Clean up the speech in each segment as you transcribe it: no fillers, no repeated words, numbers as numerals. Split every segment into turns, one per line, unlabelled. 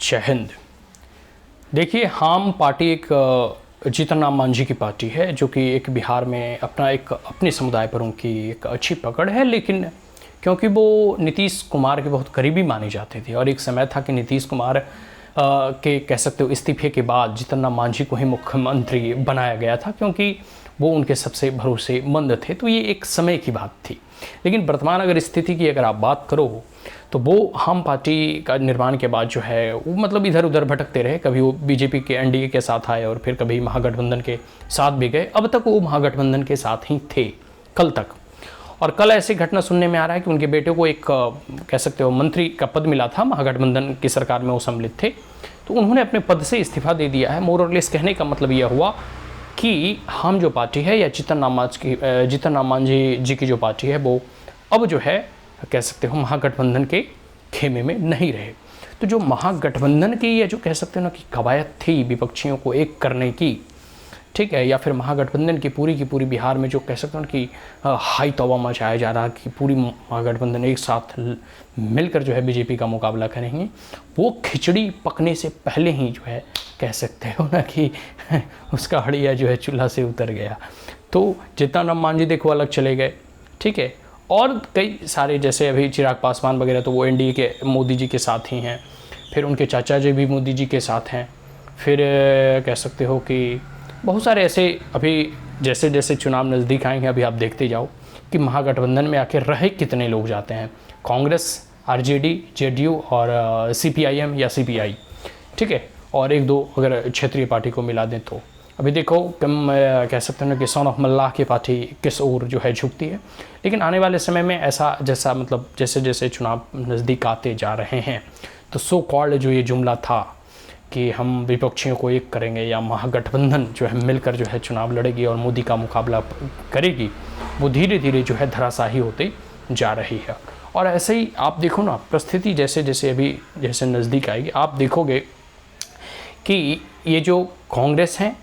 जय हिंद। देखिए, हम पार्टी एक जीतन राम मांझी की पार्टी है, जो कि एक बिहार में अपने समुदाय पर उनकी एक अच्छी पकड़ है। लेकिन क्योंकि वो नीतीश कुमार के बहुत करीबी माने जाते थे और एक समय था कि नीतीश कुमार के कह सकते हो इस्तीफे के बाद जीतन राम मांझी को ही मुख्यमंत्री बनाया गया था, क्योंकि वो उनके सबसे भरोसेमंद थे। तो ये एक समय की बात थी। लेकिन वर्तमान अगर स्थिति की अगर आप बात करो तो वो हम पार्टी का निर्माण के बाद जो है वो मतलब इधर उधर भटकते रहे। कभी वो बीजेपी के एनडीए के साथ आए और फिर कभी महागठबंधन के साथ भी गए। अब तक वो महागठबंधन के साथ ही थे, कल तक। और कल ऐसी घटना सुनने में आ रहा है कि उनके बेटे को एक कह सकते हो मंत्री का पद मिला था, महागठबंधन की सरकार में वो सम्मिलित थे, तो उन्होंने अपने पद से इस्तीफा दे दिया है। मोर और लेस कहने का मतलब यह हुआ कि हम जो पार्टी है या जीतन राम मांझी जी की जो पार्टी है वो अब जो है कह सकते हो महागठबंधन के खेमे में नहीं रहे। तो जो महागठबंधन की या जो कह सकते हो ना कि कवायद थी विपक्षियों को एक करने की, ठीक है, या फिर महागठबंधन की पूरी बिहार में जो कह सकते हो कि हाई तौबा मचाया जा रहा कि पूरी महागठबंधन एक साथ मिलकर जो है बीजेपी का मुकाबला करेंगे, वो खिचड़ी पकने से पहले ही जो है कह सकते हो ना कि उसका हड़िया जो है चूल्हा से उतर गया। तो जीतन राम मांझी देखो अलग चले गए, ठीक है, और कई सारे जैसे अभी चिराग पासवान वगैरह तो वो एनडीए के मोदी जी के साथ ही हैं, फिर उनके चाचा जी भी मोदी जी के साथ हैं, फिर कह सकते हो कि बहुत सारे ऐसे अभी जैसे जैसे चुनाव नज़दीक आएंगे अभी आप देखते जाओ कि महागठबंधन में आखिर रहे कितने लोग जाते हैं। कांग्रेस, आरजेडी, जेडीयू और सीपीआईएम या सीपीआई, ठीक है, और एक दो अगर क्षेत्रीय पार्टी को मिला दें तो अभी देखो कम कह सकते हैं कि सन ऑफ मल्लाह की पार्टी किस ओर जो है झुकती है। लेकिन आने वाले समय में ऐसा जैसा मतलब जैसे जैसे चुनाव नज़दीक आते जा रहे हैं तो सो कॉल्ड जो ये जुमला था कि हम विपक्षियों को एक करेंगे या महागठबंधन जो है मिलकर जो है चुनाव लड़ेगी और मोदी का मुकाबला करेगी, वो धीरे धीरे जो है धराशाही होते जा रही है। और ऐसे ही आप देखो ना, परिस्थिति जैसे जैसे अभी जैसे नज़दीक आएगी आप देखोगे कि ये जो कांग्रेस हैं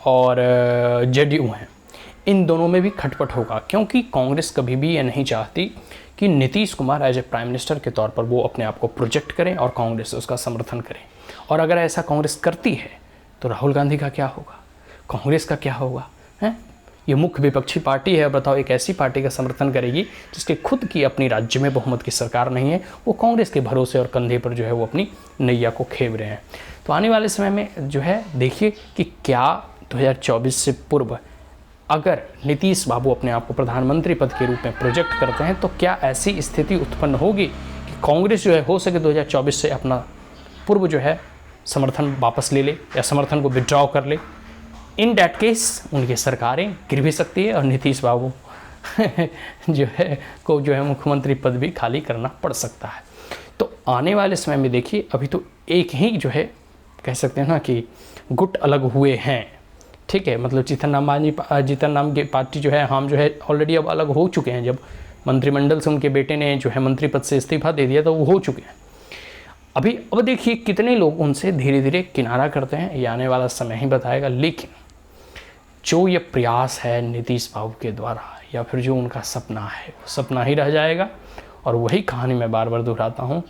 और जेडीयू हैं, इन दोनों में भी खटपट होगा, क्योंकि कांग्रेस कभी भी ये नहीं चाहती कि Nitish Kumar as a prime minister के तौर पर वो अपने आप को प्रोजेक्ट करें और कांग्रेस उसका समर्थन करें। और अगर ऐसा कांग्रेस करती है तो राहुल गांधी का क्या होगा, कांग्रेस का क्या होगा, हैं? ये मुख्य विपक्षी पार्टी है, बताओ एक ऐसी पार्टी का समर्थन करेगी जिसके खुद की अपनी राज्य में बहुमत की सरकार नहीं है, वो कांग्रेस के भरोसे और कंधे पर जो है वो अपनी नैया को खेव रहे हैं। तो आने वाले समय में जो है देखिए कि क्या 2024 से पूर्व अगर नीतीश बाबू अपने आप को प्रधानमंत्री पद के रूप में प्रोजेक्ट करते हैं तो क्या ऐसी स्थिति उत्पन्न होगी कि कांग्रेस जो है हो सके 2024 से अपना पूर्व जो है समर्थन वापस ले ले या समर्थन को विड्रॉ कर ले। इन डैट केस उनकी सरकारें गिर भी सकती है और नीतीश बाबू जो है को जो है मुख्यमंत्री पद भी खाली करना पड़ सकता है। तो आने वाले समय में देखिए अभी तो एक ही जो है कह सकते हैं ना कि गुट अलग हुए हैं, ठीक है, मतलब जीतन राम की पार्टी जो है हम जो है ऑलरेडी अब अलग हो चुके हैं। जब मंत्रिमंडल से उनके बेटे ने जो है मंत्री पद से इस्तीफा दे दिया तो वो हो चुके हैं। अब देखिए कितने लोग उनसे धीरे धीरे किनारा करते हैं, ये आने वाला समय ही बताएगा। लेकिन जो ये प्रयास है नीतीश बाबू के द्वारा या फिर जो उनका सपना है वो सपना ही रह जाएगा। और वही कहानी मैं बार बार दोहराता हूँ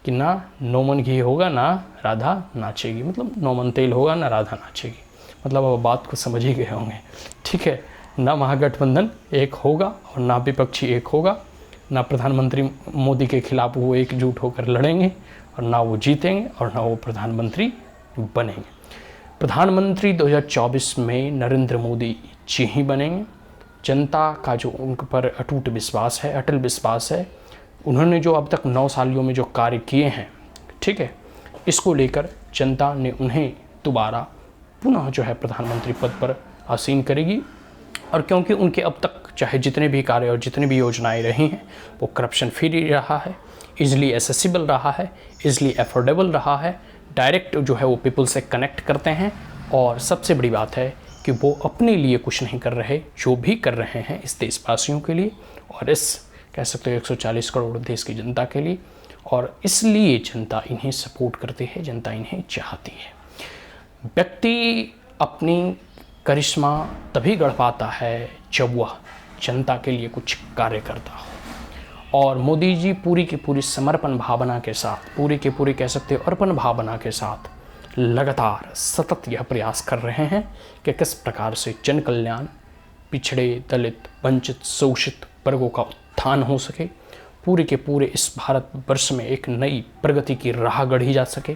कि ना नोमन घी होगा ना राधा नाचेगी, मतलब नोमन तेल होगा ना राधा नाचेगी, मतलब अब बात को समझ ही गए होंगे, ठीक है। ना महागठबंधन एक होगा और ना विपक्षी एक होगा, ना प्रधानमंत्री मोदी के खिलाफ वो एकजुट होकर लड़ेंगे और ना वो जीतेंगे और ना वो प्रधानमंत्री बनेंगे। प्रधानमंत्री 2024 में नरेंद्र मोदी जी ही बनेंगे। जनता का जो उन पर अटूट विश्वास है, अटल विश्वास है, उन्होंने जो अब तक 9 सालों में जो कार्य किए हैं, ठीक है, इसको लेकर जनता ने उन्हें दोबारा पुनः जो है प्रधानमंत्री पद पर आसीन करेगी। और क्योंकि उनके अब तक चाहे जितने भी कार्य और जितनी भी योजनाएं रही हैं वो करप्शन फ्री रहा है, इजली एसेसिबल रहा है, इजली अफोर्डेबल रहा है, डायरेक्ट जो है वो पीपल से कनेक्ट करते हैं। और सबसे बड़ी बात है कि वो अपने लिए कुछ नहीं कर रहे, जो भी कर रहे हैं इस देशवासियों के लिए और इस कह सकते हो 140 करोड़ देश की जनता के लिए। और इसलिए जनता इन्हें सपोर्ट करती है, जनता इन्हें चाहती है। व्यक्ति अपनी करिश्मा तभी गढ़ पाता है जब वह जनता के लिए कुछ कार्य करता हो। और मोदी जी पूरी की पूरी समर्पण भावना के साथ, पूरी की पूरी कह सकते हो अर्पण भावना के साथ लगातार सतत यह प्रयास कर रहे हैं कि किस प्रकार से जन कल्याण, पिछड़े, दलित, वंचित, शोषित वर्गों का उत्थान हो सके, पूरे के पूरे इस भारत वर्ष में एक नई प्रगति की राह गढ़ी जा सके,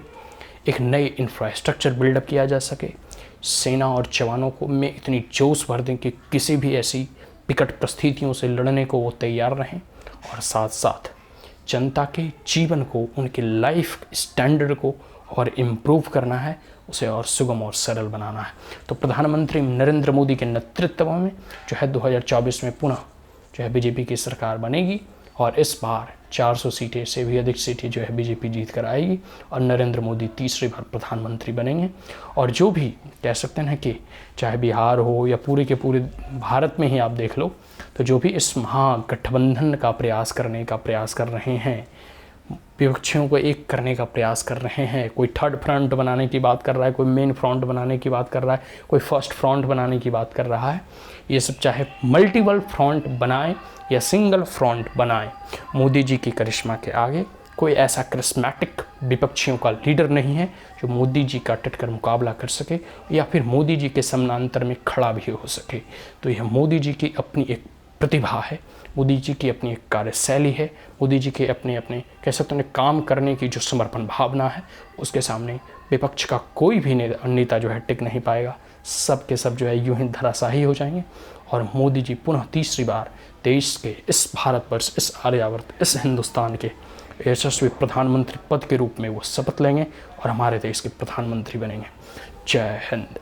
एक नए इंफ्रास्ट्रक्चर बिल्डअप किया जा सके, सेना और जवानों को में इतनी जोश भर दें कि किसी भी ऐसी विकट परिस्थितियों से लड़ने को वो तैयार रहें, और साथ साथ जनता के जीवन को, उनके लाइफ स्टैंडर्ड को और इम्प्रूव करना है, उसे और सुगम और सरल बनाना है। तो प्रधानमंत्री नरेंद्र मोदी के नेतृत्व में जो है 2024 में पुनः जो है बीजेपी की सरकार बनेगी, और इस बार 400 सीटें से भी अधिक सीटें जो है बीजेपी जीत कर आएगी, और नरेंद्र मोदी तीसरी बार प्रधानमंत्री बनेंगे। और जो भी कह सकते हैं कि चाहे बिहार हो या पूरे के पूरे भारत में ही आप देख लो, तो जो भी इस महागठबंधन का प्रयास कर रहे हैं, विपक्षियों को एक करने का प्रयास कर रहे हैं, कोई थर्ड फ्रंट बनाने की बात कर रहा है, कोई मेन फ्रंट बनाने की बात कर रहा है, कोई फर्स्ट फ्रंट बनाने की बात कर रहा है, ये सब चाहे मल्टीपल फ्रंट बनाए या सिंगल फ्रंट बनाए, मोदी जी की करिश्मा के आगे कोई ऐसा करिश्मेटिक विपक्षियों का लीडर नहीं है जो मोदी जी का डटकर मुकाबला कर सके या फिर मोदी जी के समानांतर में खड़ा भी हो सके। तो यह मोदी जी की अपनी एक प्रतिभा है, मोदी जी की अपनी एक कार्यशैली है, मोदी जी के अपने अपने कह सकते हैं काम करने की जो समर्पण भावना है, उसके सामने विपक्ष का कोई भी नेता जो है टिक नहीं पाएगा। सब के सब जो है यूं ही धराशाही हो जाएंगे, और मोदी जी पुनः तीसरी बार देश के इस भारतवर्ष, इस आर्यावर्त, इस हिंदुस्तान के यशस्वी प्रधानमंत्री पद के रूप में वो शपथ लेंगे और हमारे देश के प्रधानमंत्री बनेंगे। जय हिंद।